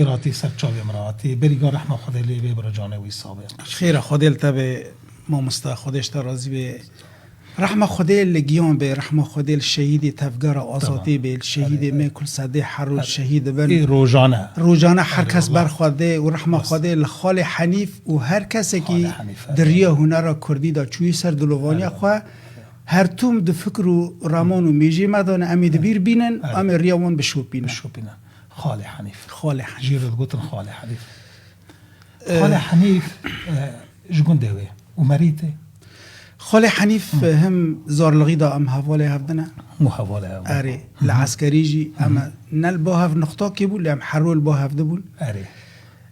راتي سرچاوی مراتي بریگا رحمه خدا لی بر جانوی سابق خیر خدا التبه ما مستا خودش ترازی به رحمه خدا لگیان به رحمه خدا شهید تفگار آزادی به شهید می کل صده حر شهید بن روزانه هر کس برخواده و رحمه خدا لخال حنیف و هر کسی که دریا هنر کردی دا چوی سر دلوانی خو هر توم د فکر و رامان و میجی مدان امید بیر بینن ام ریاون بشوب بینن خالي حنيف جيرد قلت خالي حنيف خالي حنيف جون دوي ومريته خالي حنيف هم زار الغيدا ام حواله هفدنا مو حواله اري العسكري جي اما نل باهف نقطه كيبول ام حرول باهف دبول اري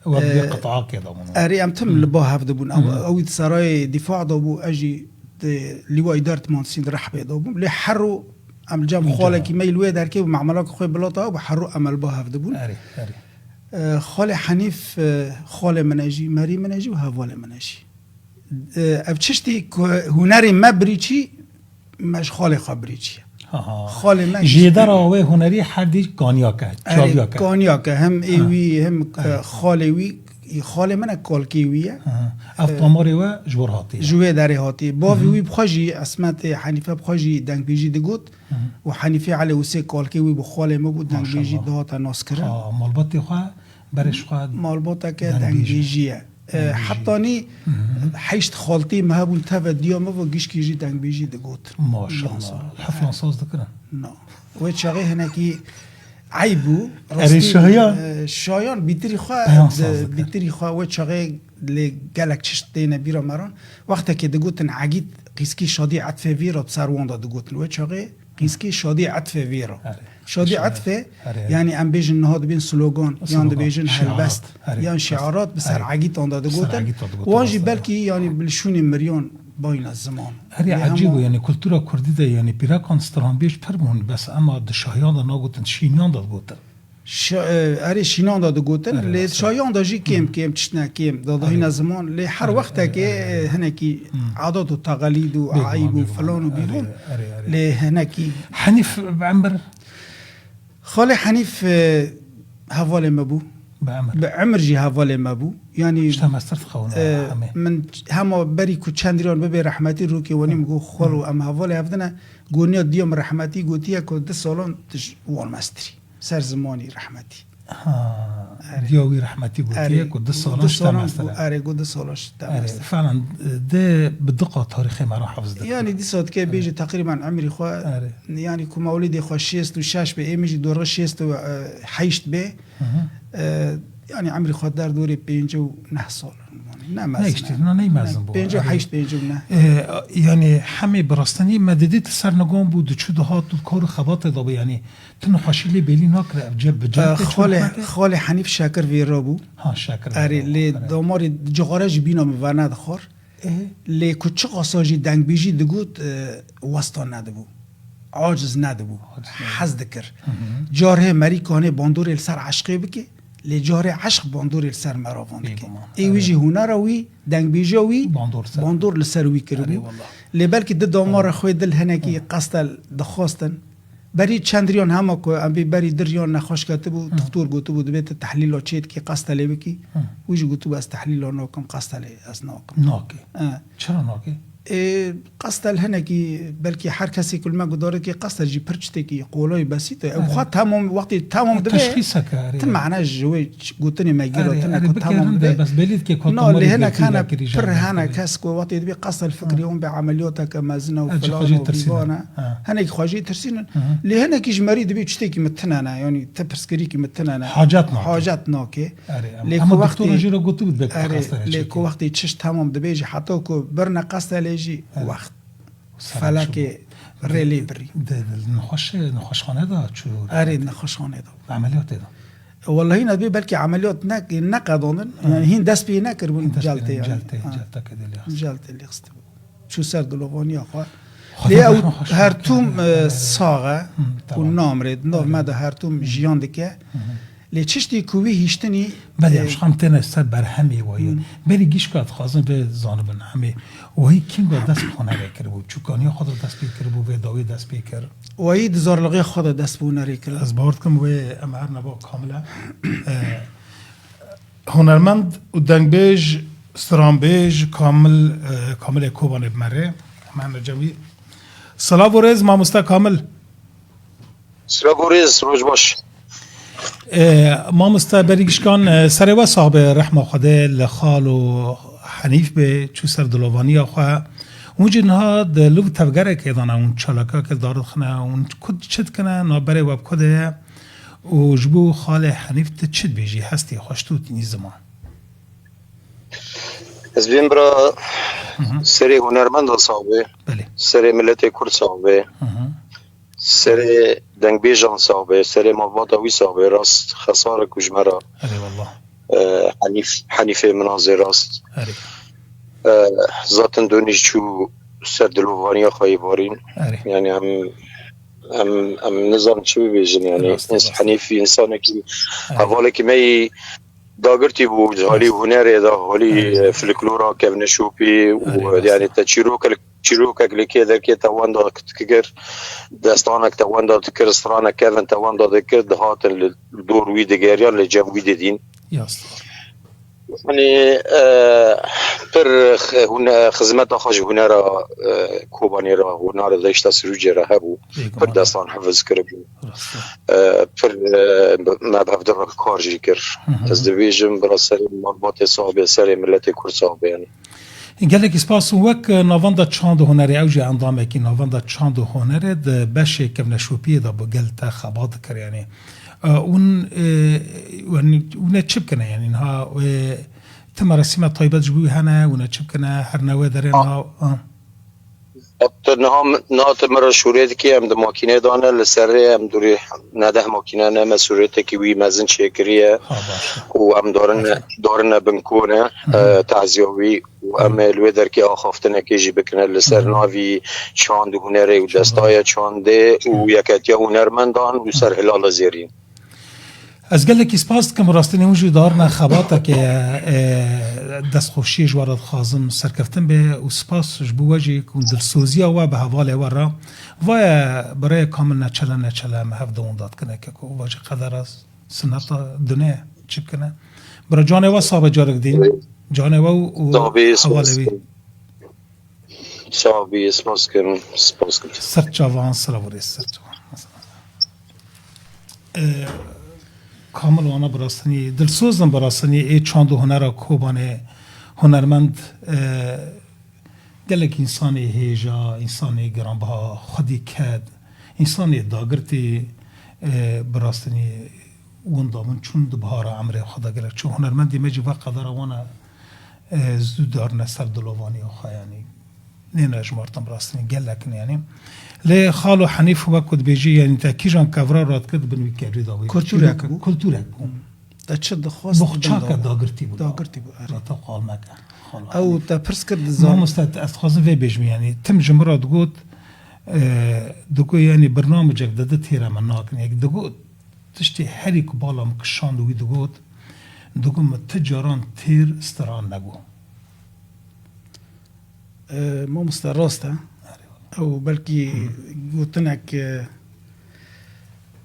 ودي قطعه كده اري ام تم الباهف دبول او سراي دفاع دبو اجي لواء اداره مهندسين رحبه دبو لحرو ام جام خاله کی میلوی در که معاملات خو بلاطا و حرو عمل با هفته بود خاله حنیف خاله منجی مری منجی و حواله منجی اف چشتی هنری مبریچی مش خاله خبریچی خاله من جیدر آوه هنری حدی کانیا که هم ایوی هم خاله وی خاله من کالکیویه افتاماری و جور هاتی جوه داری هاتی باوی وی بخواجی اسمت حنیفه بخواجی دنگ بیجی دگوت و حنیفه علی وسی کالکیوی بخاله ما بود دنگ بیجی دهات ناس کرد مالباتی خواه برش خواه مالباتا که دنگ بیجیه حتی نی حیشت خالتی مهبون تفا دیامه و گیش کیجی دنگ بیجی دگوت ماشاءالله حفلان ساز دکرن نه و چاقه هنکی عیبو شایان بیتری خواه و چاقه لگلک چشت دینه بیرا مران وقتی که دگوتن عگید قیسکی شادی عطفه ویرا بسروان دا دگوتن و چاقه قیسکی شادی عطفه ویرا شادی عطفه یعنی ام بیجن نهاد بین سلوگان یان دا بیجن هلبست یان شعارات بسر عگید آن دا دگوتن وانجی بلکی یعنی بلشون مریان باین از زمان هری عجیبه یعنی کلتورا کردی ده یعنی پیراکان ستران بیش پرمون بس اما د شایان دا نگوتن شینیان دا گوتن هری شینیان دا گوتن لی شایان دا جی کم چشنا کم دادهین از زمان لی هر وقت که هنکی عادات و تقالید و عیب و فلان و بیرون لی هنکی حنیف بعمر خاله حنیف حواله مبو بعمر جي هواله مابو يعني من هما بري كو چندريان ببي رحمتي روكي ونيم گو خولو ام هواله هفدنا گونيا ديام رحمتي گوتيا كو 10 سالان تش وان مستري سر زماني رحمتي دياوي رحمتي گوتيا كو 10 سالان تمستر اري گو 10 سالان تمستر فعلا ده بدقه تاريخي ما حافظ ده يعني دي صوت كي بيجي تقريبا عمري خو يعني كو مولدي خو 66 به ايمجي دور 66 حيشت به يعني عمري خود در دوری 59 سال نمی‌مازم بود 58 یعنی همه برستنی مددیت سر نگام بود چه دهات کار خبات داده یعنی تنو خشیلی بلی نکره جب خاله حنیف شاکر ویرا بود شاکر اری لی دامار جغارج بینام و ند خور لی کچه قاساجی دنگ بیجی دگود وستان نده بود عاجز نده بود حز دکر جاره مری کانه باندور السر عشقی بکی لجاره عشق باندور السر مراوان بکی ایویجی هنروی دنگ بیجاوی باندور لسر وی کردو لبلکی ده دامار خوی دل هنکی قصد دخواستن بری چندریان همه که ام بری دریان نخواش کرده بود دکتر گوتو بود بیت تحلیل چید کی قصد لی بکی ویجی گوتو از تحلیل ناکم قصد لی از ناکه چرا ناکه قصد الهنكي بلكي هر کسی کل ما گداره که قصد جی پرچته کی قولای بسيطه او خاط تمام وقتی تمام ده تشخیص کاری تم معناش جوی گوتنی مگیرو تن تمام ده بس بلید که کات نه لهنا كان پر هنا کس کو وقتی ده قصد الفكري هم بعملياته كمزنه وفلان وبيبانا هنك خواجي ترسين لهنا كي جمري ده بيچته کی متنانا يعني تبرسكري کی متنانا حاجاتنا که اما دكتور جيرو گوتو بود قصد لیکو وقتی چش تمام ده بیج حتی کو برنا قصد جي وقت فلك ريلي بري نخوشخانه دا چو اريد نخوشخانه دا عمليات دا والله هنا بي بلكي عمليات نقضون يعني هين داس بي نكر بون جالتي جالتي اللي خست شو سر دلواني اخو لي هرتوم صاغه ونامرد نو مد هرتوم جيان دكه لی چشتی کوی هیشتنی بدیش خام تنست بر همی وای بری گیش کات خازن به زانبن همی وای کیم با دست خانه کرد بود چوکانی خود دست پیکر بود و داوی دست پیکر وای دزار لقی خود دست بو نری کرد از بارد کم و امر نبا کاملا هنرمند و دنگبیج سترانبیج کامل کوبان بمره من رجوی سلام و رز مامستا کامل سلام و رز روز باش مامستا بریگشکان سر و صاحب رحمه خدا لخال و حنیف به چو سر دلوانی آخوا اونجا نها دلو تفگره که دانه اون چالاکا که دارد خنه اون کد چد کنه نابره وب کده و جبو خال حنیف چد بیجی هستی خوشتو تینی زمان از بین برا سری هنرمند صاحبه بله سری ملت کرد صاحبه سری دنگ بیجان صاحبه سری مبادوی صاحبه راست خسار کجمرا اره والله حنیف مناظر راست اره ذاتن دونیش چو سر دلوانی خواهی بارین اره یعنی هم نظام چی بیجن یعنی حنیفی انسانه که حواله که می داگرتی بود حالی هنره دا حالی فلکلورا که نشوپی و یعنی تا چیروک که در که توان داد که دستانک توان داد که استرانک که توان داد که دهات دور وی دگریا لجب وی دیدین یعنی پر خدمت آخاش هنرا کوبانی را هنر داشته سروجی را هبو پر دستان حفظ کرد پر مبهف در کار جی کرد از دویجم برا سری مربوط صاحب سری ملت کرد صاحب یعنی گلک اسپاس وک نواندا چاند هنری اوج اندامه کی نواندا چاند هنره د بشه که نشوپی دا بگل تا خبات کر یعنی اون چپ کنه یعنی اینها تمارسیم طایبت جبوی هنه اون چپ کنه هر نوع داره اینها نات مرا شوریت که هم د ماکینه دانه لسره هم دوری نده ماکینه نه مسوریت که وی مزن چکریه و هم دارن بنکونه تعزیوی و هم الوی در که آخافتنه که جی بکنه لسر ناوی چاند هنره و دستای چانده و یکتیا هنرمندان و سر هلال زیرین از گلک اسپاس کم راستنی اونجا دارن خباتا که دستخوشی جوارد خازم سرکفتن به اسپاس جبو وجه کن دلسوزی و به حواله ورا و برای کامل نچله محف دون داد کنه که وجه قدر از سنت دنیا چی کنه برای جانه و صاحب جارک دین جانه و حواله وی صاحبی اسپاس کن سرچاوان سلاوری سرچاوان کامل وانا براستنی دلسوزم براستنی ای چاند هنر کوبانه هنرمند گلک انسانی هیجا انسانی گرانبها خودی کد انسانی داگرتی براستنی اون دامن چون دبهارا عمره خدا گلک چون هنرمندی مجی وقت قدر وانا زودار نسر دلوانی آخا یعنی نین اجمارتم براستنی گلک یعنی لی خالو حنیف وقت بیجی یعنی تا کیجان کورا راد کرد بنوی کبری داوی کلتورک بود کلتورک بود تا چه دخواست بخچاک داگرتی بود تا قال مکه او تا پرس کرد ما زان مستعد استخاص وی بیجمی یعنی تم جمرات گوت دکو یعنی برنامجک داده تیره من ناکن یک دکو تشتی هری که بالا مکشان دوی دکو متجاران تیر استران نگو ما مستراسته او بلکی گوتنک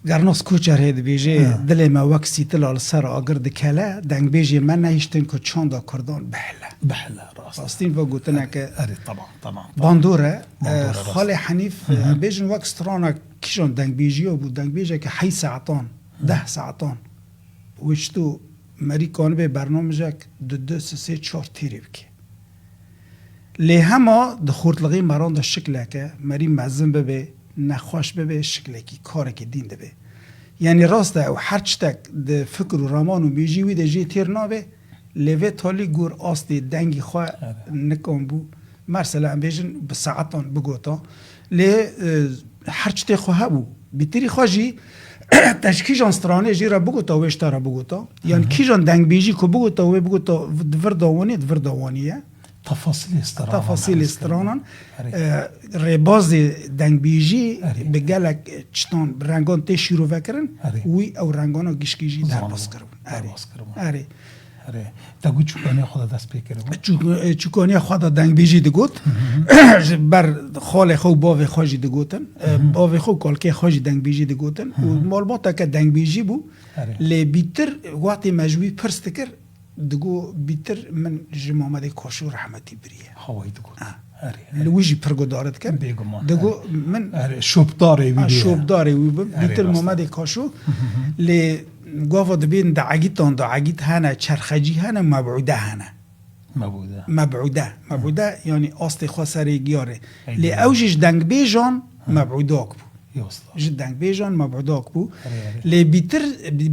گرناس کوچر هید بیجه دل ما وکسی تلال سر آگر دکله دنگ بیجه من نهیشتن که چاندا کردان بحله راستین و گوتنک اره طبعا باندوره خال حنیف بیجن وقت سترانا کشان دنگ بیجه بود دنگ بیجه که 8 ساعتان 10 ساعتان وشتو مری کانه به برنامجک 2 3 4 تیری بکی لی همه دخورتلغی مران دا شکله که مری مزن ببه نخواش ببه شکله کی کاره که دین ده یعنی راسته او هر چتک ده فکر و رامان و بیجیوی ده جی تیر نابه لیوه تالی گور آستی دنگی خواه نکن بو مرسله هم بیجن بساعتان بگوتا لی هر چتی خواه بو بیتری خواه جی تشکیجان سترانه جی را بگوتا ویشتا را بگوتا یعنی کیجان دنگ بیجی که بگوتا و بگوتا دور داوانیه تفاصیل استرانان رباز دنگ بیجی به گلک چتان رنگان تی شروع وکرن وی او رنگانا گشکیجی در باز کرون اره دگو چوکانی خدا دست پیکره چوکانی خدا دنگ بیجی دگوت بر خال خو باوی خواجی دگوتن باوی خو کالکه خواجی دنگ بیجی دگوتن و مالباتا که دنگ بیجی بو لی بیتر وقتی مجوی پرست کر دگو بیتر من محمد کاشو رحمتی بریه هوای دگو لویجی پرگو دارد کن دگو من شوبداری وی شوبداری وی بیتر محمد کاشو لی گاوا دبین دعاگیت هنه چرخجی هنه مبعوده یعنی آست خسری گیاره لی اوجش دنگ بیجان مبعوداک بو جدنگ بیجان مبعوداک بو لی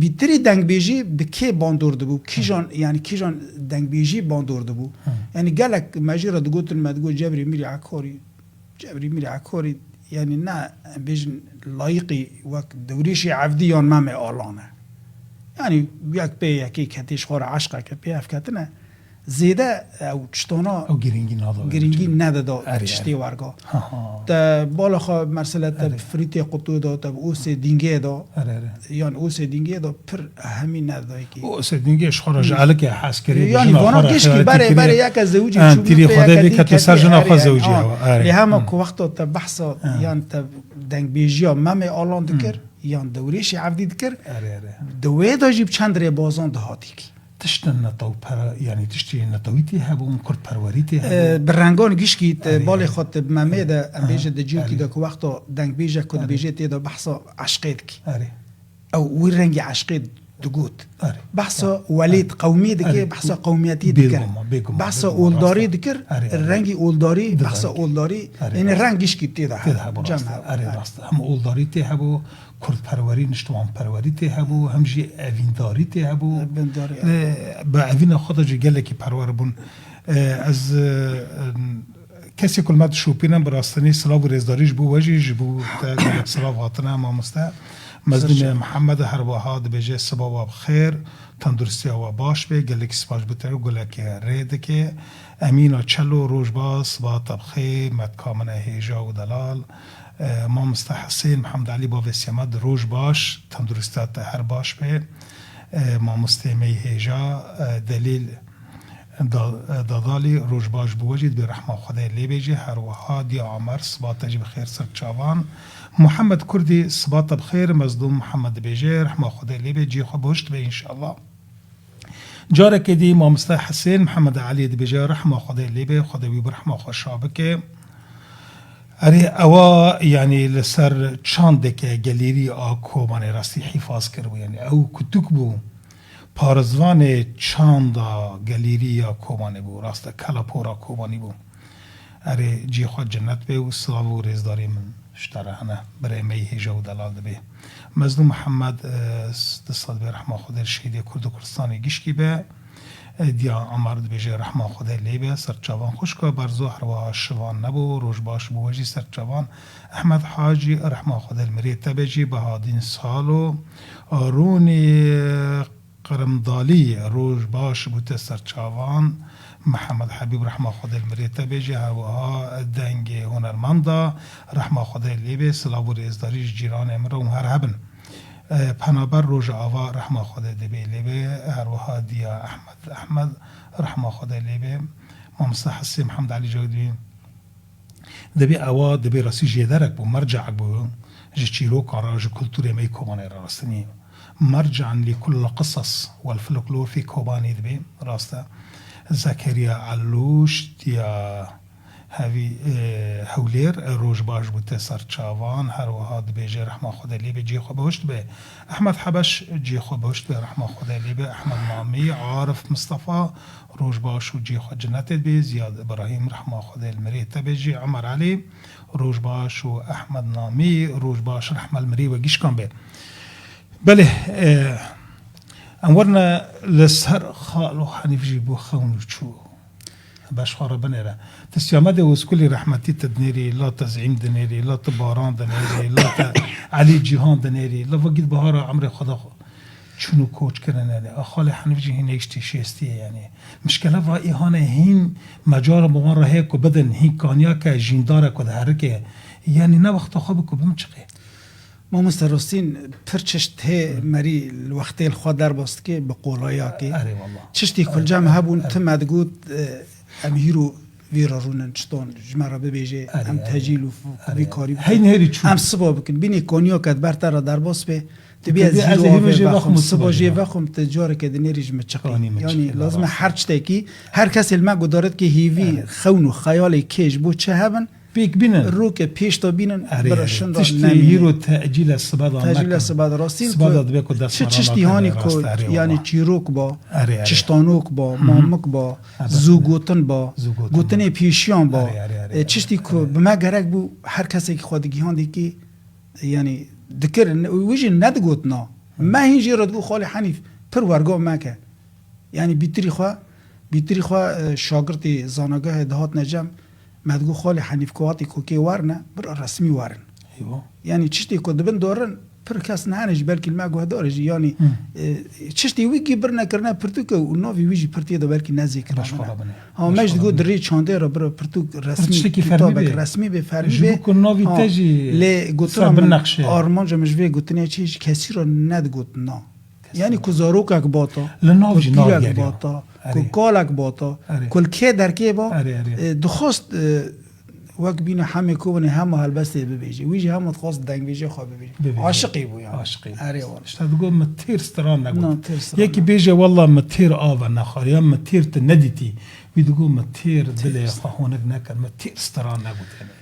بیتری دنگ بیجی بکی باندورده بو کیجان دنگ بیجی باندورده بو یعنی گلک مجیره دگوتن مدگو جبری میری عکاری یعنی نه بیجن لایقی وقت دوریشی عفدیان مم آلانه یعنی یک پی یکی کتیش خور عشقه که پی افکتنه زیده او چطونا او گرینگی ندادا تشتی ورگا تا بالا خواه مرسله تا فریتی قطو دا تا اوس دینگه دا یعنی اوس دینگه دا پر همین ندادایی که اوس دینگه شخورا جعله که حس کری یعنی وانا کشکی بره یک از زوجی تیری خوده بی که تسر جنا خواه زوجی لی همه که وقتا تا بحثا یعنی تا دنگ بیجی ها ممه آلان دکر یعنی دوریش عبدی دکر دوی دا جیب چند ری بازان دهاتی کی تشتن نتاو یعنی تشتی نتاویتی هبون کرد پروریتی هبون برنگان گیشکی بالی خود ممه دا بیجه دا جیو کی دا که وقتا دنگ بیجه کد بیجه تی دا بحثا عشقید کی او وی رنگی عشقید دگود بحثا ولید قومی دکر بحثا قومیتی دکر بحثا اولداری دکر رنگی اولداری بحثا اولداری یعنی رنگ گیشکی تی دا جمع هم اولداری تی هبو کرد پروری نشتوان پروری تی هبو همجی اوینداری تی هبو با اوین خدا جی گله کی پرور بون از کسی کلمت شوپینم براستنی سلام و رزداریش بو وجی جبو تا سلام هاتنا ما مسته مزدون محمد هر واحد بجه سبا و بخیر تندرستی و باش به گله کی سپاش بتر گله کی رید که امینا چلو روجباس با طبخی مدکامن هیجا و دلال ما مستحسین محمد علی با وسیمت روش باش تندرستات هر باش به ما مستمی هیجا دلیل دادالی روش باش بوجید به رحمه خدای لی بیجی هر وحاد یا عمر صبات بخیر سر چاوان محمد کردی صبات بخیر مزدوم محمد بیجی رحمه خدای لی بیجی خو بوشت به انشاءالله جاره که دی ما مستحسین محمد علی دی بیجی رحمه خدای لی بی خدای بی رحمه خو شابکه اوا یعنی لسر چاند که گلیری آکو من راستی حفاظ کرد یعنی او کتوک بو پارزوان چاندا گلیری آکو من بو راسته کلا پورا کوبانی بو جی خود جنت به و سلام و رزداری من اشتره هنه برای می هیجا و دلال به مظلوم محمد دستاد به رحمه خود شهید کرد و کردستانی گشکی به دیا امرد بیجه رحمه خدا لیبه سرچوان خوشکا برزو هر شوان نبو روش باش بوجی سرچوان احمد حاجی رحمه خدا المریت بیجی بهادین سالو رونی قرمدالی روش باش بوته سرچوان محمد حبیب رحمه خدا المریت بیجی هوا دنگ هنرمندا رحمه خدا لیبه سلام و رزداریش جیران امرو هر هبن پنابر روز آوا رحمه خدا دبی لیبه هر وها دیا احمد رحمه خدا لیبه ما مستحسی محمد علی جودی دبی آوا دبی راسی جدارک بو مرجع بو جچیرو کاراج کلتوری می کوبانی راستنی مرجعا لكل قصص والفلكلور في كوباني دبي راستا زكريا علوش دیا هاوی هولیر روش باش بوده سرچاوان هر وحاد بیجه رحمه خدا لیبه جی خواه بهشت به احمد حبش جی خواه بهشت به رحمه خدا لیبه احمد نامی عارف مصطفى روش باش و جی خواه جنت به زیاد ابراهیم رحمه خدا المریت بیجی عمر علی روش باش و احمد نامی روش باش رحمه المری و گیش کن به بله انورنا لسر خالو حنیف جیبو خونو چو باش خارا بنيرة تستيامده وسكولي رحمتي تدنيري لا تزعيم دنيري لا تباران دنيري لا علي جيهان دنيري لا وقت بهارا عمري خدا شنو كوتش كرن يعني اخالي حنفجي هين ايشتي شيستي يعني مشكلة رأي هانا هين مجال موان هيك وبدن هين كانيا كجيندارك وده يعني نه وقت خوابك بمچقه ما مسترستین پر چشت he مری الوقتی الخواد در باست که به قولایا که چشتی کل جمع هبون تمد گود امهیرو ویرا رونن چطون جمعه ببیجه ام تجیل و بیکاری هین هری چون ام سبا بکن بینی کنیا کد برتر را در باست به تبي از از جیرو هیوی بخم وقت سباجی وقم تجار که دنیریج متشقی آنی یعنی متشقی. لازم راست. هر چتکی هر کس المگو دارد که هیوی خون و خیال کش بو چه هبن بیک بینن رو که پیش تا بینن برشن را تشتی هیرو تأجیل السباد تجلیل السباد راستین سباد بکو دست چه مرا چشتی نکنه. هانی راست. که اره یعنی والله. چیروک با اره. چشتانوک با مامک با زوگوتن با زوگوتن گوتن پیشیان با اره. چشتی که به ما گرک بو هر کسی که خودگی هاندی که یعنی دکر ویجی ندگوتنا ما هینجی را دگو خالی حنیف پر ورگا مکه یعنی بیتری خواه شاگرد زانگاه دهات نجم مدگو خالی حنیف کواتی کوکی ورنه بر رسمی ورن ایوه یعنی چشتی که دبن دارن پر کس نهانش بلکه المگو دارج یعنی چشتی ویکی بر نکرنه پرتو که نوی ویجی پرتی دا بلکه نزدیک باش رانه خدا بنه. ها باش مجد خدا گو بنه. دری چانده را بر پرتو رسمی پرتشتی که کتابک فرمی به. رسمی به فرمی جبو به که نوی ها. تجی لی گوتنا سر من بنقشه. آرمان جا مجوه گوتنه چیز کسی را ند گوتنا یعنی که زاروکک باتا لناو جی ناو پیرک گریا. باتا اره. که کالک باتا اره. کل که درکه با اره. دخواست وقت بینه همه کوونه همه هلبسته ببیجی ویجی همه خواست دنگ بیجی خواه ببیجی عاشقی بو یعنی عاشقی اره والا اشتاد گو متیر ستران نه، نگود تیر ستران یکی بیجه والله متیر آوا نخاری یا متیر ت ندیتی ویدگو متیر دل خواهونک نکر متیر ستران نگود یعنی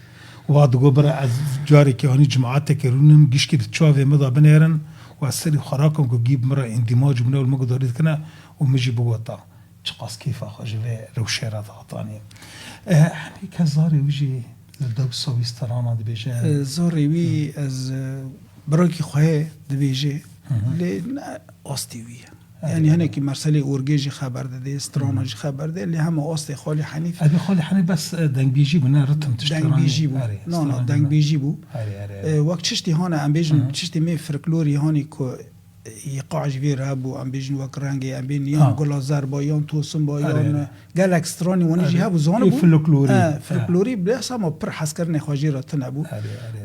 واد گو برا از جاری که آنی جماعت که رونم گیشکی چاوه مدا بنیرن و از سری خراکم که گیب مرا اندیماج منه و مگو دارید کنه و مجی بگوتا چقاس کیفا خوشوه روشیرات آتانی همی که زاری ویجی دو سویستران آده بیجه زاری وی از برای که خواه دبیجی لی آستی ویه یعنی هنه که مرسلی اورگیجی خبر داده استراناجی خبر داده لی همه آستی خالی حنیف ابي خالي حني بس دنگ بیجی بنا رتم تشتراني دنگ بیجی بو نه دنگ بیجی بو اري وقت چشتی هانه ام بیجن چشتی می فرکلوری هانی که یقاع جوی رابو ام بیجن وقت رنگی ام بین یان گلازر با یان توسن با یان گل اکسترانی ونی جی هبو زانه بو فلکلوری بس اما پر حس کرنه خواجی را تنبو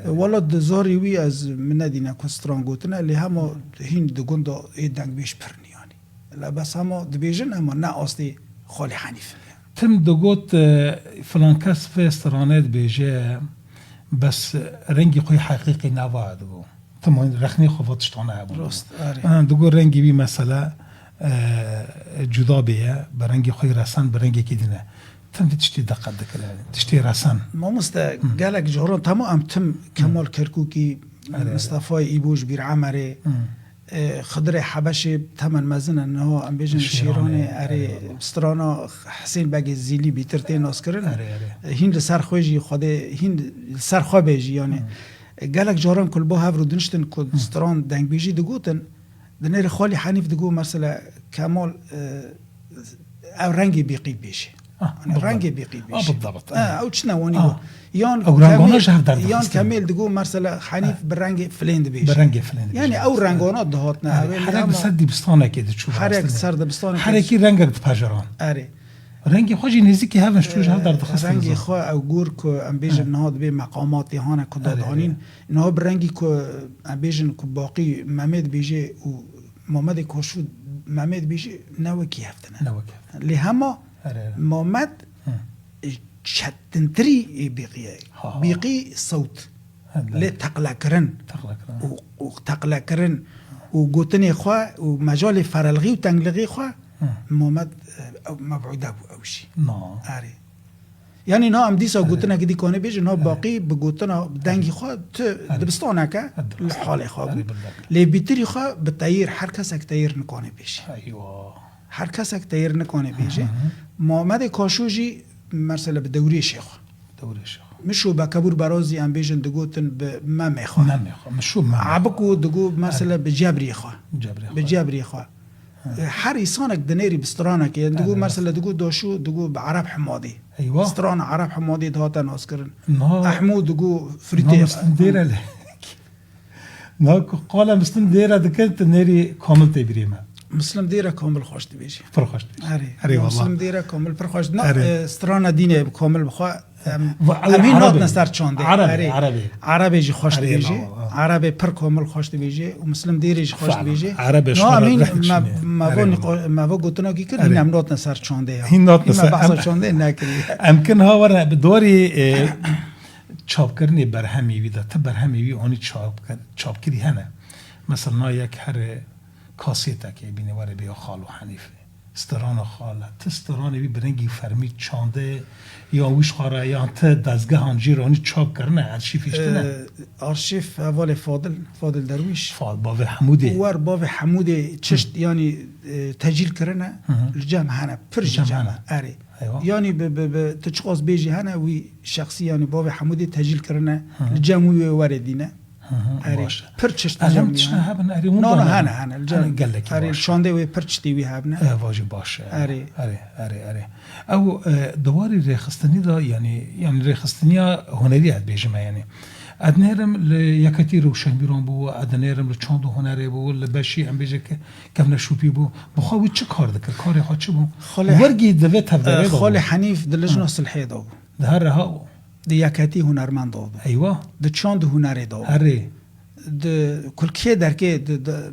والا دزاری وی از من ندینه کستران گوتنه لی همه هین دگون دا دنگ بیش پرنیانی لا بس همه دبیجن اما نه آستی خالی حنیف تم دقوت فلان کس في استرانات بيجي بس رنگي خوي حقيقي نواد بو تم رخني خفتش طعنها بو راست آره انا دقول رنگي بي مثلا جدا بيه برنگي خوي رسن برنگي كدينه تم تشتي دقت دكلا تشتي رسن ما قالك جهران تمام تم كمال كركوكي مصطفى ايبوش بير عمري خضر حبشي تمن مزن انه ام بيجن شيراني اري استرانا حسين باقي زيلي بيترتي ناس كرن هند سر خوجي خود هند سر خو بيجي يعني قالك جهران كل بو هاف رودنشتن كل استران دنگ بيجي دغوتن دنير خالي حنيف دغو مثلا كمال او رنگي بيقي بيجي رنگي بيقي بيجي بالضبط او شنواني يان كامل دقو مرسلا حنيف بالرنگ فلند بيش بالرنگ فلند يعني او رنگونات دهاتنا حرك بسدي بستانه كده تشوف حرك سرد بستانه حركي رنگك تباجران اري رنگي خوجي نزيكي هافن شتوج هل در دخص رنگي خو او گور كو ام بيجن نهاد به مقامات هانه كدادانين انه برنگي كو ام بيجن كو باقي محمد بيجي و محمد كوشو محمد بيجي نوكي هفتنا نوكي لهما محمد شتنتري بيقي صوت لي تقلكرن وتقلكرن وقوتني خوا ومجال فرلغي وتنلغي خوا محمد مبعوده او شيء اري يعني نو ام ديسا قوتنا كدي كونه بيج نو باقي بقوتنا دنگي خوا دبستانك الحال خوا لي بيتري خوا بتغيير حركسك تغيير نكونه بيش ايوه حركسك تغيير نكونه بيج محمد كاشوجي مرسله بدوري شيخ مشو بكبور برازي ام بيجن دغوتن بما مخو مشو ما عبكو دغو مثلا بجبري خو بجبري خو هر انسانك دنيري بسترانك يعني دغو مثلا دغو دوشو دغو بعرب حمادي ايوه ستران عرب حمادي دهاتن اسكرن احمود دغو فريتي مستنديره ما قال مستنديره دكنت نيري كامل تبريمه مسلم ديره كامل خوش بيجي فرخوش اري مسلم ديره كامل فرخوش ستران دينه كامل بخوا امين نوت نستر چونده عربي جي خوش بيجي عربي پر كامل خوش بيجي ومسلم ديره جي خوش بيجي نو امين ما فو قلتنا كي كل هم نوت نستر چونده هين نوت نستر بحث چونده نكري امكن ها ور بدوري چاپ کرنی برهمی ویدا تا برهمی وی اونی چاپ کری هنه مثلا یک هر کاسیتا که بینه وره بیا خالو حنیفه استران خاله تستران بی برنگی فرمید چانده یا ویش خاره یا تا دزگه هنجیرانی چاپ کرنه ارشیفیشته نه آرشیف اول فاضل درویش باوی حموده ور باوی حموده چشت یعنی تجیل کرنه الجامع هنه پرج جامع اره یعنی به تشخاص بیجی هنه وی شخصی یعنی باوی حموده تجیل کرنه الجامعی وردینه باشه پرچشت الان چه هبن اری اون نه هنه الجامع گلکی اره شانده وی پرچتی وی هبنه واجب باشه اره او دواری ریخستنی دا یعنی ریخستنی هنری هد بیجمه یعنی ادنیرم لیکتی روشنبیران بو ادنیرم لچاند هنری بو لبشی ام بیجه که کم نشوپی بو بخواه چه کار دکر کاری ها چه بو ورگی دوی تبدره دا خاله حنیف دلجنا صلحی دا بو ده هر رها بو ده یکتی هنرمند دا بو ایوه ده چاند هنری دا بو هره ده کل که درکه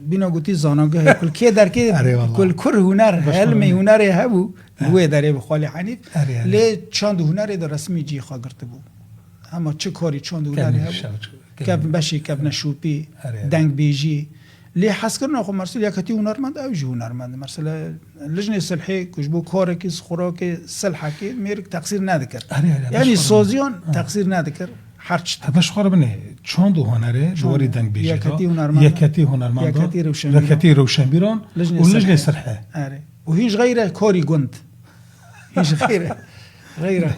بینا گوتی زاناگه کل که درکه کل کر هنر علم هنر هبو گوه داره به خاله حنیف لی چاند هنر دا رسمی جی خواه گرته بو اما چه کاری چاند هنر هبو کب بشی کب نشوپی دنگ بیجی لی حس کرنا خو مرسل یکتی هنرمند او جو هنرمند مرسل لجنه صلحی کش بو کارکی خوراک صلحکی میرک تقصیر ندکر یعنی سازیان تقصیر ندکر هرچ باش خور بنه چاند هنره جواری دنگ بیجی یکتی هنرمند یکتی روشنبیران و لجنه صلحی اره و هیچ غیره کاری گند هیچ غیره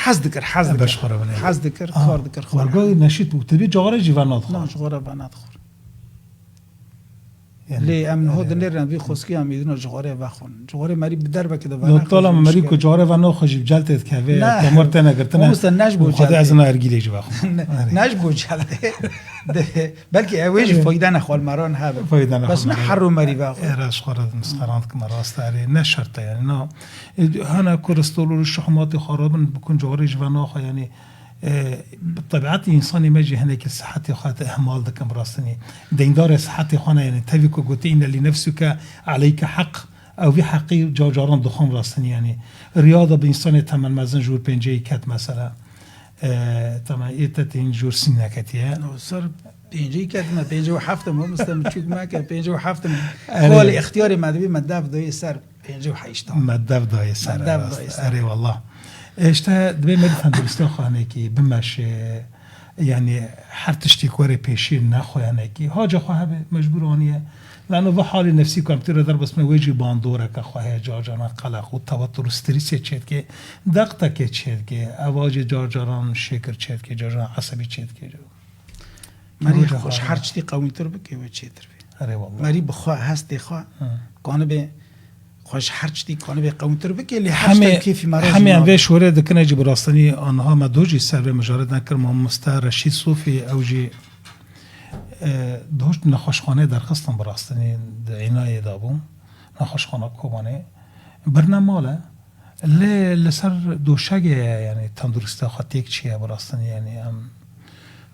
حز دکر باش خور بنه حز دکر کار دکر خور ورگاه نشید بود تبی جواره جیوان ندخور نه جواره بندخور لی امن هود نرن بی خوسکی هم میدونه جواره بخون جواره مری بدر بکده و طالا مری کو جواره و نو خجیب جلتت که و تمرت نگرتنه مستن نجبو خدا از اون ارگیلی جو بخون نجبو جلته بلکه اویج فایده نخوال مران هبه بس نه حرو مری بخون راش خورد مسخراند که مراست اری نه شرطه یعنی نه هنا کورستول و شحمات خرابن بکن جواره جوانه یعنی بطبيعت انساني ماجي هناك صحتي خاطئ اهمال دكم راستني ديندار صحتي خانه يعني تفيكو قلتي ان لنفسك عليك حق او في حقي جاجاران دخان راستني يعني رياضه بانسان تمن مزن جور بنجي كات مثلا طبعا ايتتين جور سنكتيه صار بينجي كات ما بينجي وحفته مو مستمشوك ما كان بينجي وحفته قال اختياري مدبي مدف دوي سر بينجي وحيشتا مدف دوي سر اري والله اشتا دبي مدي تندرستان خانه کی بمش يعني هر تشتي كوري پیشین نخو يعني کی حاجه خو به مجبورانيه لانه به حال نفسي کامپیوتر در بس وجي باندوره که خو جاجانا قلق و توتر و استرس چت که دقت که چت که اواج جاجاران شکر چت که جاجاران عصبي چت که مری خوش هر چی قوی تر بکه و چت تر اره والله مری بخوا هست خوا کانه به خوش هر چی کانه به قومتر بکه لی همه کیفی مراجع همه وی شوره دکنه جی براستنی آنها مدوجی سر مجارد نکر مستر رشید صوفی اوجی دوشت نخوشخانه درخستم براستنی عنایه دابون نخوشخانه کوبانه برنامه لسر دوشگه یعنی تندرسته خاطی یک چیه براستنی یعنی هم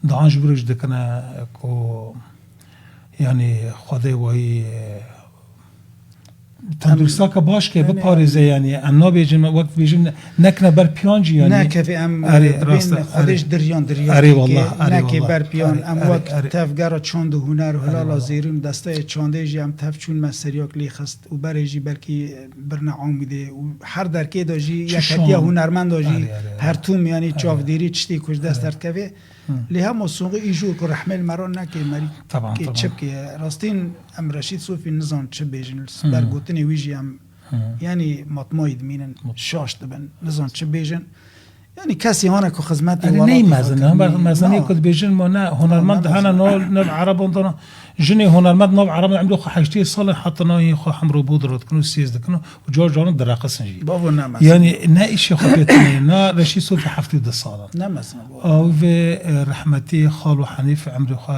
دانش برج دکنه کو یعنی خدا وای تندرستا که باش که بپارزه یعنی انا بیجن وقت بیجن نکنه بر پیانجی یعنی نه که ام بین خودش دریان اری والله نه که بر پیان ام وقت تفگرا چاند هنر هلالا زیرون دسته چانده جی ام تف چون مسریاک لی خست و برجی بلکی برنا عامده و هر درکه داجی یکتی هنرمند داجی هر توم یعنی چاودیری چتی کج دست درکوه لی هم سوق ایجو که رحمل مران نکه مری طبعا که چپ که راستین ام رشید صوفی نزان چه بیجن برگوتنی ویجی هم یعنی مطمئن مینن شاش دبن نزان چه بیجن یعنی کسی هانا که خدمت نه مزنه کد بیجن ما نه هنرمند هانا نو عرب اندانا جنی هنرمند نو عرب عملو خو 8 سال حتی نو خو حمرو بودرت کنو سیز دکنو و جار جان درقسن جی بابا نه یعنی نه ایش خو بیتنی نه رشید صوفی 70 سال نه مثلا او و رحمتی خالو حنیف عمرو خو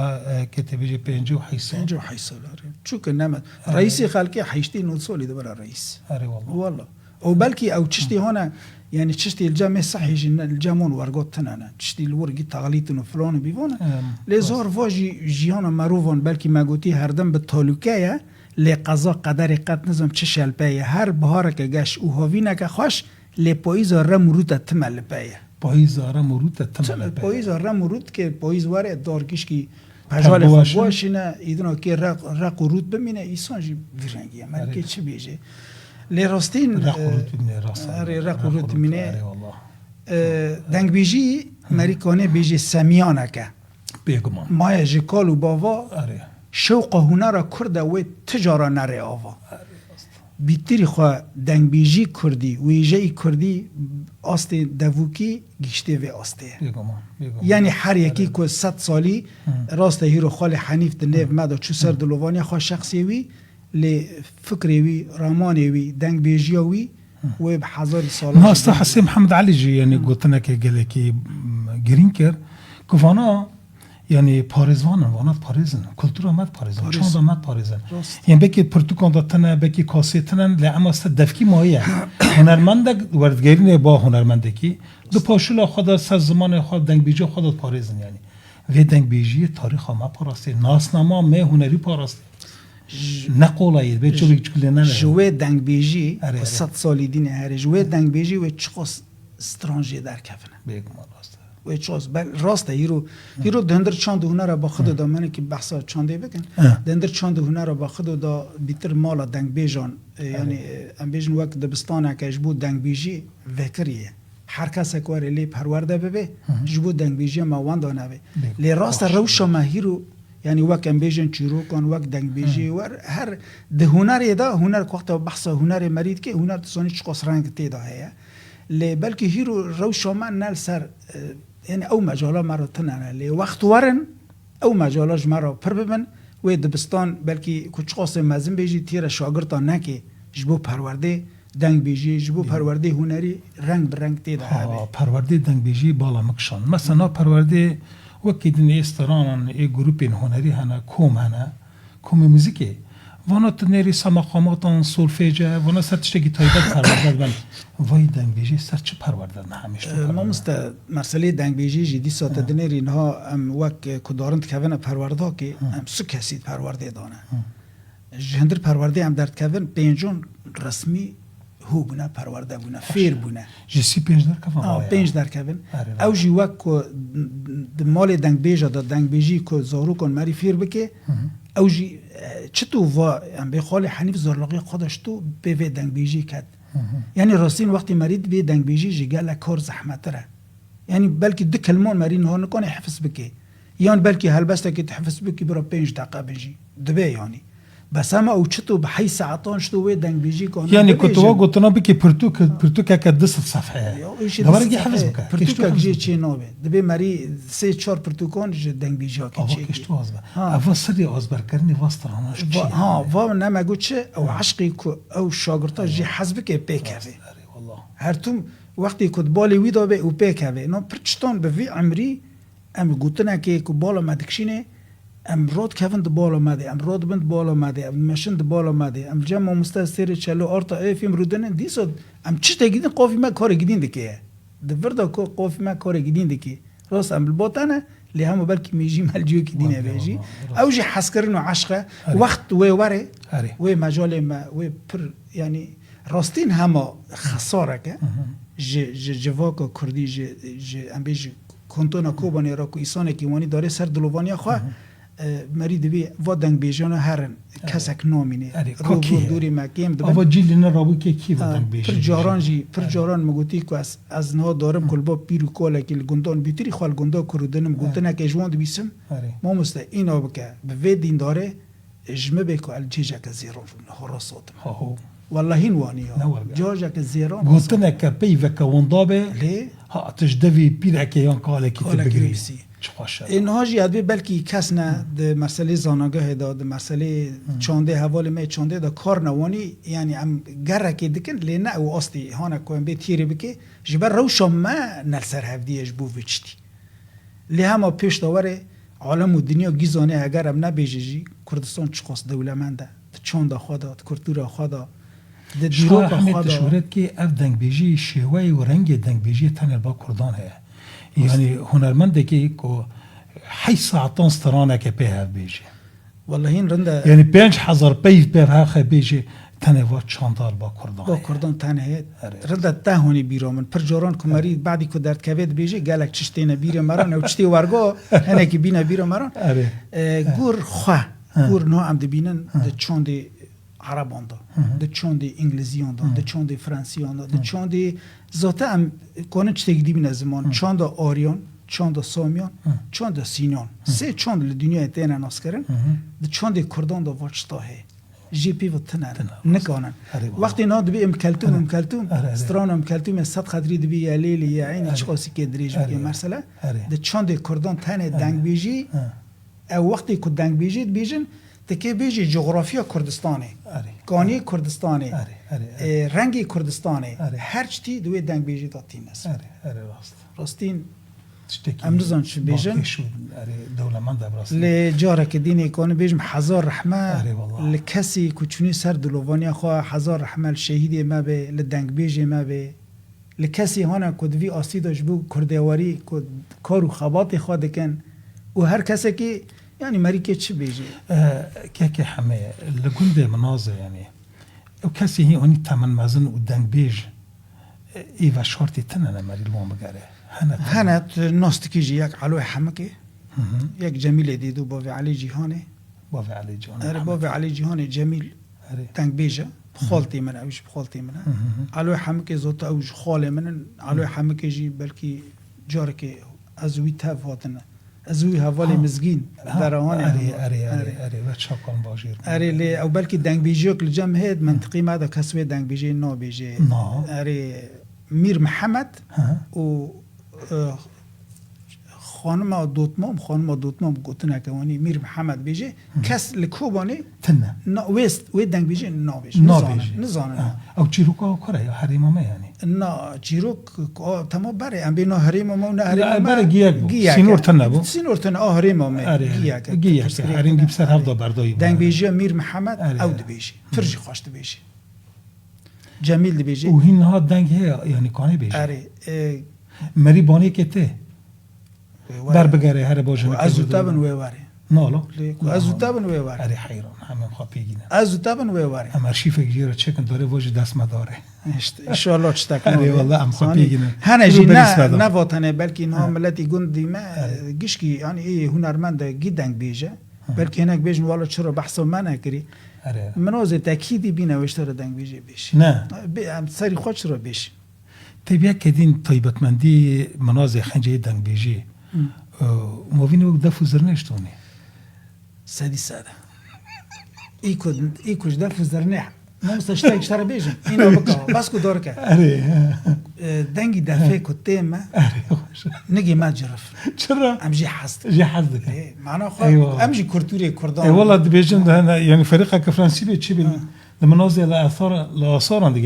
کتبی 58 سال چون که نه رئیس خلقی 8 سال ده برا رئیس اره والله او بلکی او چشتی هانا يعني تشتي الجامع صحيح الجامون ورقات تنانا تشتي الورقي تغليتن وفلان بيفونا لزار واجي جيانا مروفون بلكي ما قوتي هردم بالتالوكايا لقضاء قدر قد نظم تشال بايا هر بهارك جاش وهوينك خوش لپاییز رمروت تمل بايا پاییز رمروت تمل بايا پاییز رمروت که پاییز واره دارکش کی پجال باشن. خواشینه ایدنا که رق و رود بمینه ایسان جی ویرنگیه من که چه بیجه لی راستین رق و رود ببینه راست رق و رود ببینه آره والله دنگ بیجی مریکانه بیجی سمیانه که بگمان مایه جکال و باوا آره شوق هنر کرده و تجارا نره آوا بیتری خواه دنگ بیجی کردی ویجه کردی آست دووکی گشته و آسته بگمان یعنی هر یکی که 100 سالی راست هیرو خال حنیف دنیو مدا چو سر دلوانی خواه شخصی وی لی فکری وی رامانی وی دنگ بیجی وی و به هزار سال ما استحسن محمد علي جي يعني قلت لك قال لك جرينكر كفانا يعني باريزوان وانا باريزن كولتورا مات باريزن شلون مات باريزن يعني بكي برتقال دتنا بكي كاسيتنا لعما استدفكي ماهيه هنرمندك وردگرين با هنرمندكي دو پاشلا خدا سر زمان خود دنگ بیجی خود پاريزن يعني و دنگ بیجی تاریخ ما پاراسته ناسنامه ما هنری پاراسته نقولایید به چه بگی نه جوه دنگ بیجی 100 سالی دینه هر جوه دنگ بیجی و چقاس استرانجی در کفنه بگم راست و چقاس راسته هیرو دندر چاند هنر با خود دا منه که بحثا چانده بکن دندر چاند هنر با خود دا بیتر مالا دنگ بیجان یعنی ام بیجن وقت دبستانه که جبو دنگ بیجی وکریه هر کس اکوار لی پرورده ببه جبو دنگ بیجی ما واندانه بی لی راست روش ما هیرو یعنی وقت امبیجن چیرو کن وقت دنگ بیجی ور هر ده هنر دا هنر وقت بحث هنر مرید که هنر تسانی چقاس رنگ تیدا هیا لی بلکه هیرو روش ما نل سر یعنی او مجالا مرا تنانه لی وقت ورن او مجالاش مرا پر ببن و دبستان بلکه کچقاس مزن بیجی تیر شاگرتا نکی جبو پرورده دنگ بیجی جبو پرورده هنری رنگ برنگ تیدا هیا پرورده دنگ بیجی بالا مکشان مثلا پرورده وقتی دنیا استرانان ای گروپین هنری هنه کوم هنه کوم موزیکی وانا تنری سماقاماتان سولفیجه وانا سر تشتگی تایبت پرورده بند وای دنگ بیجی سر چه پرورده نه همیش ما مست مسئله دنگ بیجی جدی ساته دنری اینها ام وقت کدارند کهونه پرورده که ام سو کسید پرورده دانه جهندر پرورده هم درد کهون پینجون رسمی هو بونه پرورده بونه فیر بونه جسی پنج در کفن پنج در کفن او جی وقت که مال دنگ بیجا دا دنگ بیجی که زارو کن مری فیر بکه او جی چطور و به خال حنیف زرلاقی خودش تو به دنگ بیجی کد یعنی راستین وقتی مرید به دنگ بیجی جی گله کار زحمت ره یعنی بلکه دو کلمان مرین ها نکنه حفظ بکه یعنی بلکه هلبسته که تحفظ بکه برا 5 دقیقه بیجی دبه یعنی بس اما او چطور به حی ساعتان شتو و دنگ بیجی کنه یعنی کتوا گفتنا بکی پرتوک که 200 صفحه دوباره که حفظ بکه پرتوک جی چی نوبه دبی مری 3-4 پرتوکان دنگ بیجی که چی کشتو ازبر اول سری ازبر کردنی واسطرانش چی ها و نمگو چه او عشقی که او شاگرتا جی حزب که بکوه هر توم وقتی کد بالی وی دابه او بکوه نو پرچتان به وی عمری ام گوتنا که بالا مدکشینه ام رود کفن د بالا ماده ام رود بند بالا ماده ام ماشین د بالا ماده ام جمع مستثیر چلو ارتا فیم رودن دیسو ام چی تگیدین قافی ما کار گیدین دکه د وردا کو قافی ما کار گیدین دکه راست ام البوتانه اللي هم بلكي ميجي مالجو كي دينا بيجي او جي حسكرنو عشقه وقت ووري ومجال ما وبر يعني راستين هما خسارك جواكو كردي جي ام بيجي كنتونا كوباني راكو إسانه كي واني داره سر دلوانيا خواه مرید بی و دنگ بیجان هرن کسک نامینه رو دوری مکیم دبن آوا جیلی نرابو که کی و دنگ بیجان پر جاران مگوتی که از نها دارم کل با پیرو کوله که گندان بیتری خوال گندا کردنم گوتنه که جوان بیسم ما مسته اینا بکه به دین داره اجمه بکو الجیجه که زیران حراساتم والله هین وانیه جاجه که زیران گوتنه که پی و که وندابه ها تجدوی پیره که یان کاله که تبگریسی اینها جیاد بلکی کس نه ده مسئله زانگاه دا ده مسئله چانده حوال می چانده دا کار نوانی یعنی ام گره که دکن لینه او آستی هانه کویم به تیره بکی جبر روشا ما نلسر هفدیش بو وچتی لی همه پیش داوره عالم و دنیا گیزانه اگر ام نبیجی کردستان چقاس دولمنده چانده خوادا کردور خوادا ده دیروک خوادا شورت که اف دنگ بیجی شیوه و رنگ دنگ بیجی تنر با کردان هیا يعني هنرمند که کو 8 ساعتان استرانه که به بیجه والله این رنده يعني 5000 پی به هر بیجه تنوا چاندال با کردان با کردان تنه آره. رد تهونی بیرامن پر جوران کمری بعدی که درد کوید بیجه گلک چشتینه بیره مران او چتی ورگو هنه که بینه بیره مران گور خواه گور نو ام دبینن د چوند عربان دا د چوند انگلیزیان دا د چوند فرانسیان دا د چوند ذات ام کنه چتی دی بینه زمان چوند آریان چوند سامیان چوند سینان سه چوند ل دنیا تینا ناس کردن د چوند کردان دا واچتا هی جی پی و تنان نکانن وقتی نا دبی ام کلتوم استران ام کلتوم صد خدری دبی یا لیلی یا عین چقاسی که دریج بگی مرسله د چوند کردان تنه دنگ بیجی او وقتی که دنگ بیجید بیجن تکی بیجی جغرافیا کردستانه گانی کردستانه رنگی کردستانه هر چی دوی دنگ بیجید آتین است راستین امروزان چه بیجن دولمند ابراز ل جاره که دینی کنه بیجم هزار رحمه ل کسی کوچونی سر دلوانی خواه هزار رحمه شهیدی ما به ل دنگ بیجی ما به ل کسی هانا کدوی آسیداش بو کردواری کد کارو خباتی خواه دکن و هر کسی که یعنی مری که چی بیجی که همه لگند منازه یعنی او کسی هی اونی تمن مزن و دنگ بیج ای و شارتی تنه مری لوم بگره هنت ناستکی جی یک علوی حمکه یک جمیل دیدو باوی علی جیهانه باوی علی جیهانه جمیل دنگ بیجه بخالتی منه اوش بخالتی منه علوی حمکه زوت اوش خاله منن علوی حمکه جی بلکی جاره که ازوی تفاتنه ازوی حوالی مزگین در آن اره و چاکان باجیر اره لی او بلکی دنگ بیجی کل جمع هید منطقی ماده کسوی دنگ بیجی نا بیجی اره میر محمد و خانم دوتمام گوتنه که وانی میر محمد بیجی کس لکوبانی تنه وی دنگ بیجی نا بیجی نزانه او چیروکا کره یا حریمامه یعنی نه چیروک تمام بره ام بینو حریمامه و نه حریمامه بره گیاک سینور تنه بو سینور تنه حریمامه گیاک حریم گیب سر هفته بردایی دنگ بیجی میر محمد او دبیجی فرجی خوش دبیجی جمیل دبیجی و هینها دنگ هی یعنی کانه بیجی مری بانی که ته بر بگره هر باجن ازو تابن ویواری نالا ازو تابن ویواری اری حیران همه خواه پیگینه ازو تابن ویواری هم ارشیف گیره چکن داره واجه دست مداره انشاءالله چتک اری والله هم خواه پیگینه هنجی نه وطنه بلکه اینها ملتی گندی ما گشکی یعنی ای هنرمند گی دنگ بیجه بلکه هنک بیجن والا چرا بحثا من نکری منوز تاکیدی بی نوشته رو دنگ بیجه بیشی نه سری خود چرا بیشی طبیعه که دین طیبتمندی مناز خنجه دنگ بیجی موین و دفو زرنشتونی سادی ساده ای کش دفو زرنه نمستشتا اشترا بیجن اینو بکا بس کو دور که دنگی دفعه که تیمه نگی ما جرف چرا؟ امجی حست دکه معنا خواه امجی کورتوری کردان والله بیجن یعنی فريقه كفرنسي بيتشي بالمنازل الآثار عندك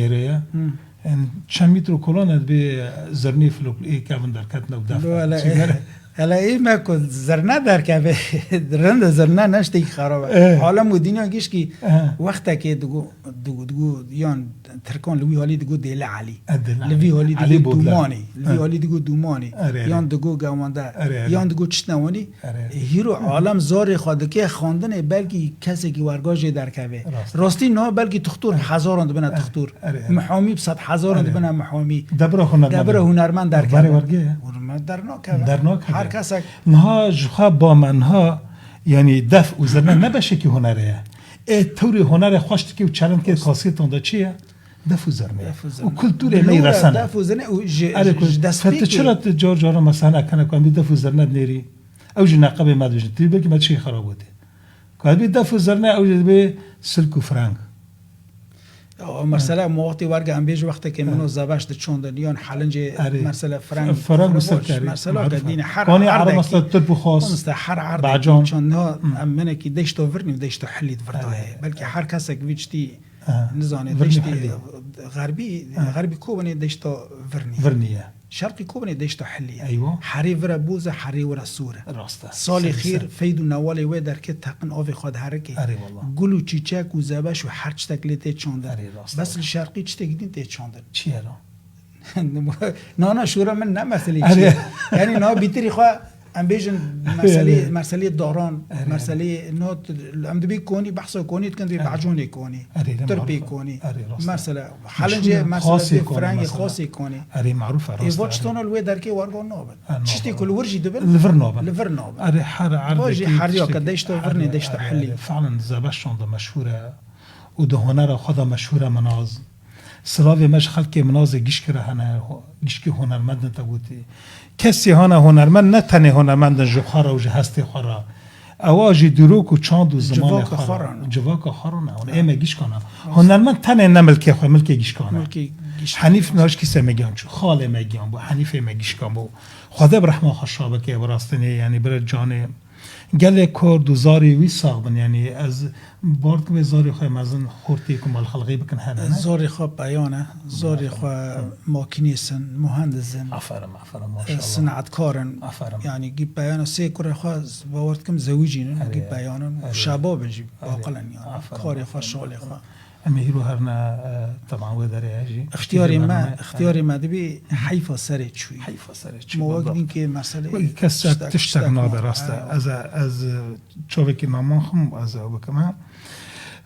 چند متر کلان به زرنی فلوک ای کافن در کتن و دفع هلا ای ما کن زرنه در که رند زرنه نشتی خرابه حالا مدینه گیش که وقتا که دگو یان ترکان لوی حالی دگو دیل علی لوی حالی دگو دومانی لوی حالی دگو دومانی یان دگو گوانده یان دگو چتنوانی هیرو عالم زار خواده که خواندن بلکی کسی که ورگاج در که راستی نه بلکی تختور هزاران بنا تختور محامی بصد هزاران بنا محامی دبر هنرمند در که درناک هر کس نها جخا با منها یعنی دفع و زرنه نباشه که هنره طوری هنر خوشت که چرند که کاسیتون دا چیه دفع و زرنه و کلتور میرسن دفع و زرنه و فت چرا جار مثلا کنه کنم دفع و زرنه نیری او جو نقب مدوجن تی بگی مد چی خراب بوده که بی دفع و زرنه او بی سلک و فرنگ مثلا موقتی ورگه هم بیش وقتی که منو زباشت چوندنیان حلنج مثلا فرنگ مثلا دین هر کانی عرب مثلا تربو خاص مثلا هر عرب چونها منه کی دشتو ورنی و دشتو حلید ورده بلکه هر کس که ویچتی نزانه دشتی غربی کوبنی دشتو ورنیه شرقی کوبنی دشتو حلیه ایوه حری ورا بوزه حری ورا سوره راسته سال خیر فید و نوالی و در که تقن آوی خود حرکی گل و چیچک و زبش و هر چی تکلی تی چوندن بس شرقی چی تگیدین تی چوندن چیه را؟ نه شورا من نه مثلی یعنی نه بیتری خواه ام بيجن مرسلي داران مرسلي نوت ام دبي كوني بحثه كوني كنت بعجوني كوني تربي كوني مرسله حالنجه مرسله فرنگي خاصي كوني اري معروفه راست واتشتون الوي دركي ورغو نوبل شتي كل ورجي دبل لفرنوبل اري حر عرض حريا قديش تو فرني ديش تحلي فعلا زبشون ده مشهوره وده هنر خدا مشهوره مناز سلاوی مش خلق مناز گیش که هنر گیش که هنرمند نتبودی کسی هنرمند نه تنه هنرمند جوخارا و جهستی خورا اواجی دروک و چاند و زمان خورا جواک خورا اون ایمه گیش کنه هنرمند تنه نه ملکی خواه ملکی گیش کنه حنیف ناش کسی میگم چون خاله میگم بو حنیف میگیش کنم بو خدا برحمه خشابه که براستنی یعنی بر جانه گله کرد و زاری وی ساغبن یعنی از بارد که زاری خواه مزن خورتی که مال خلقی بکن هنه نه؟ زاری خواه بیانه زاری خواه ماکینیسن مهندسن افرم ماشاءالله صنعتکارن یعنی گیب بیانه سه کره خواه باورد کم زویجین گیب بیانه شباب جیب باقلن یعنی کاری خواه شغلی خواه اما هیرو هرنا طبعا وداره هجی اختیاری ما دبی حیفا سره چوی مواقعی که مسئله کسی تشتغل نابراسته از چوبه که نامان خم از او بکمه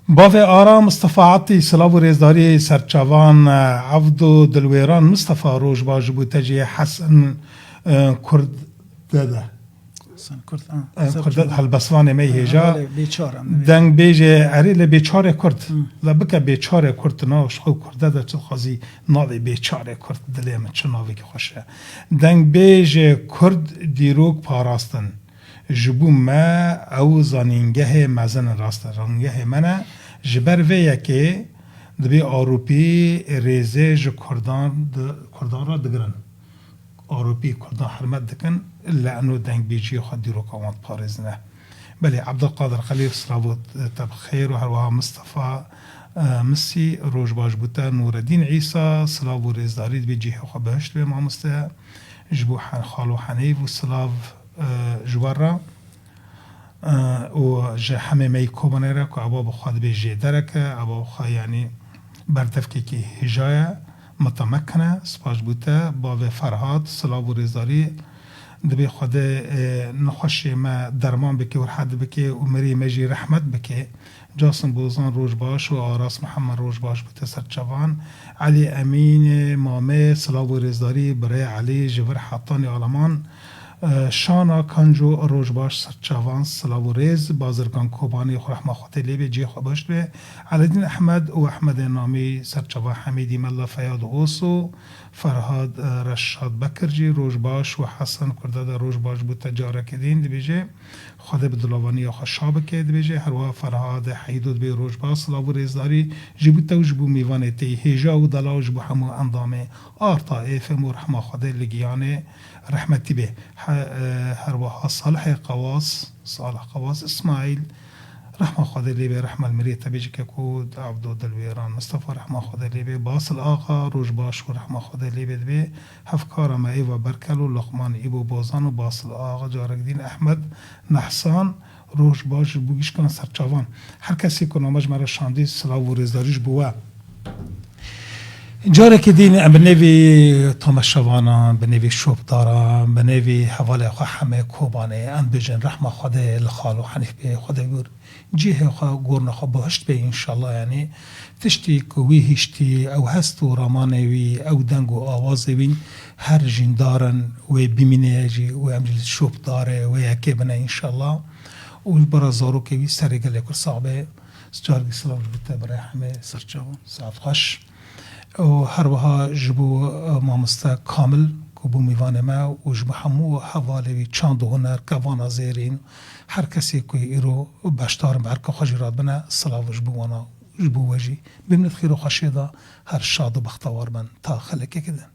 باوی آرام مصطفى عطی سلاو و ریزداری سرچوان عبدو دلویران مصطفى روش باش بوتجی حسن کرد داده کرد هالبسوان می هجا دنگ بیجه عریل بیچاره کرد لبکه بیچاره کرد ناش خو کرده ده چه خازی ناوی بیچاره کرد دلی من چه ناوی که خوشه دنگ بیجه کرد دیروک پاراستن جبو ما او زانینگه مزن راست رانگه منه جبر ویه که دبی آروپی ریزه جو کردان را دگرن آروپی کردان حرمت دکن الا انو دنگ بیجی خود دیروک آمد پارزنه بله عبدالقادر خلیل سراوت تبخیر و هروها مصطفى مسی روش باش بوتا نوردین عیسی سلاو و ریزداری بیجی خود بهشت به مامسته جبو خالو حنیف و سلاو جوارا و جه همه می کوبانه را که ابا بخواد به جیدره که ابا بخواد یعنی بردفکی که هجایه متمکنه سپاش بوده با فرهاد سلاو و ریزاری دبی خود نخوشی ما درمان بکی و حد بکی و مری مجی رحمت بکی جاسم بوزان روش باش و آراس محمد روش باش بوده سرچوان علی امین مامه سلاو و ریزاری برای علی جور حطانی آلمان شانا کنجو روش باش سرچوان سلاو ریز بازرگان کوبانی رحمه خاطر لیبی جی خوباشت به علادین احمد و احمد نامی سرچوان حمیدی ملا فیاد اوسو فرهاد رشاد بکرجی روش باش و حسن کرده روش باش بود تجاره کدین دی بیجه خود بدلوانی خشاب که دی بیجه هر وا فرهاد حیدود به روش باش سلاو ریزداری جبوت و جبو میوان تی هجا و دلاج بو همو اندامه طائف مرحمه خاطر لگیانه رحمتی به هر وا صالح قواس اسماعیل رحمه خدا لیبه رحمه المری تبیج که کود عبدو دلویران مصطفى رحمه خدا لیبه باصل آقا روش باش و رحمه خدا لیبه دبی هفکار ما ایوا برکل و لقمان ایبو بازان و باصل آقا جارکدین احمد نحسان روش باش بوگیش کن سرچوان هر کسی که نامش مرا شاندی سلاو و رزداریش بوه جاره که دین بنوی تماشاوانان بنوی شوبداران بنوی حواله خو همه کوبانه ام بجن رحمه خدا الخال و حنیف به خدا گور جیه خو گورن خو بهشت به ان شاء الله یعنی تشتی کوی هشتی او هست و رمانوی او دنگ و آواز وین هر جندارن و بمینه جی و امجل شوبداره و یکی بنا ان شاء الله و برازارو که وی سرگل یک صعبه جارگی سلام بده برای همه سرچوان ساعت خوش و هر وها جبو مامستا کامل کبو میوان ما و جبو همو حوالی چند هنر کوانا زیرین هر کسی که ایرو بشتار برکه خجرات بنا صلاو جبو وانا جبو وجی بمنت خیر و خشیده هر شاد و بختوار من تا خلقه کدن